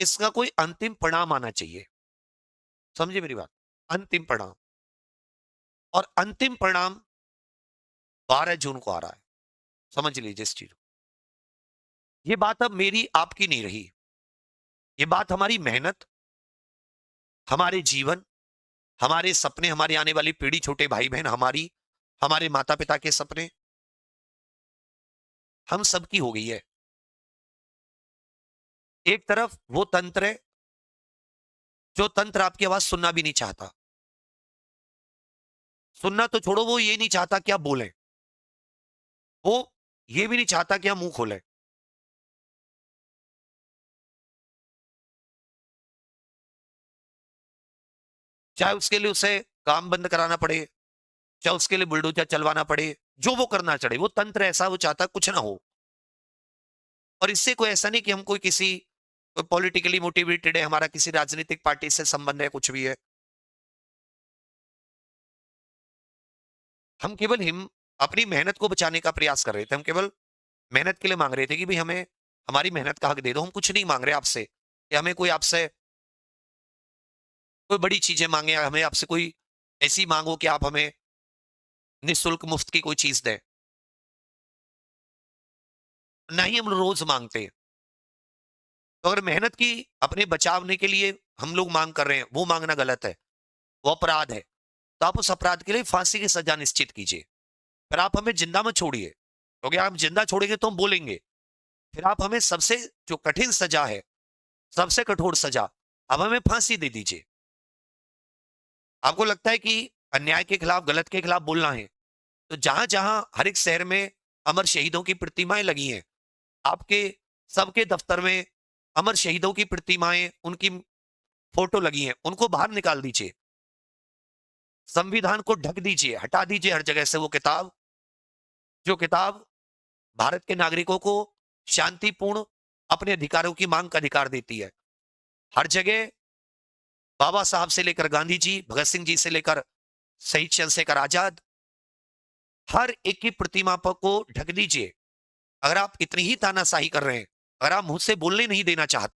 इसका कोई अंतिम परिणाम आना चाहिए। समझे मेरी बात? अंतिम परिणाम। और अंतिम परिणाम 12 जून को आ रहा है। समझ लीजिए इस चीज को। ये बात अब मेरी आपकी नहीं रही। ये बात हमारी मेहनत, हमारे जीवन, हमारे सपने, हमारी आने वाली पीढ़ी, छोटे भाई बहन, हमारे माता पिता के सपने, हम सबकी हो गई है। एक तरफ वो तंत्र है जो तंत्र आपकी आवाज सुनना भी नहीं चाहता। सुनना तो छोड़ो, वो ये नहीं चाहता कि आप बोलें। वो ये भी नहीं चाहता कि आप मुंह खोलें। चाहे उसके लिए उसे काम बंद कराना पड़े, चाहे उसके लिए बुलडोजर चलवाना पड़े, जो वो करना चढ़े, वो तंत्र ऐसा वो चाहता कुछ ना हो। और इससे कोई ऐसा नहीं कि हम कोई पॉलिटिकली मोटिवेटेड है, हमारा किसी राजनीतिक पार्टी से संबंध है, कुछ भी है। हम केवल हिम अपनी मेहनत को बचाने का प्रयास कर रहे थे। हम केवल मेहनत के लिए मांग रहे थे कि भाई हमें हमारी मेहनत का हक दे दो। हम कुछ नहीं मांग रहे आपसे कि हमें कोई आपसे कोई बड़ी चीजें मांगे, या हमें आपसे कोई ऐसी मांगो कि आप हमें निःशुल्क मुफ्त की कोई चीज दें। ना ही हम रोज मांगते। तो अगर मेहनत की अपने बचावने के लिए हम लोग मांग कर रहे हैं, वो मांगना गलत है, वो अपराध है। तो आप उस अपराध के लिए फांसी की सजा निश्चित कीजिए। फिर आप हमें जिंदा मत छोड़िए, क्योंकि आप जिंदा छोड़ेंगे तो हम बोलेंगे। फिर आप हमें सबसे जो कठिन सजा है, सबसे कठोर सजा, अब हमें फांसी दे दीजिए। आपको लगता है कि अन्याय के खिलाफ, गलत के खिलाफ बोलना है, तो जहां जहां हर एक शहर में अमर शहीदों की प्रतिमाएं लगी हैं, आपके सबके दफ्तर में अमर शहीदों की प्रतिमाएं, उनकी फोटो लगी हैं, उनको बाहर निकाल दीजिए। संविधान को ढक दीजिए, हटा दीजिए हर जगह से वो किताब, जो किताब भारत के नागरिकों को शांतिपूर्ण अपने अधिकारों की मांग का अधिकार देती है। हर जगह बाबा साहब से लेकर गांधी जी, भगत सिंह जी से लेकर शहीद चंद्रशेखर आजाद, हर एक की प्रतिमा पर को ढक दीजिए। अगर आप इतनी ही तानाशाही कर रहे हैं, अगर आप मुझसे बोलने नहीं देना चाहते,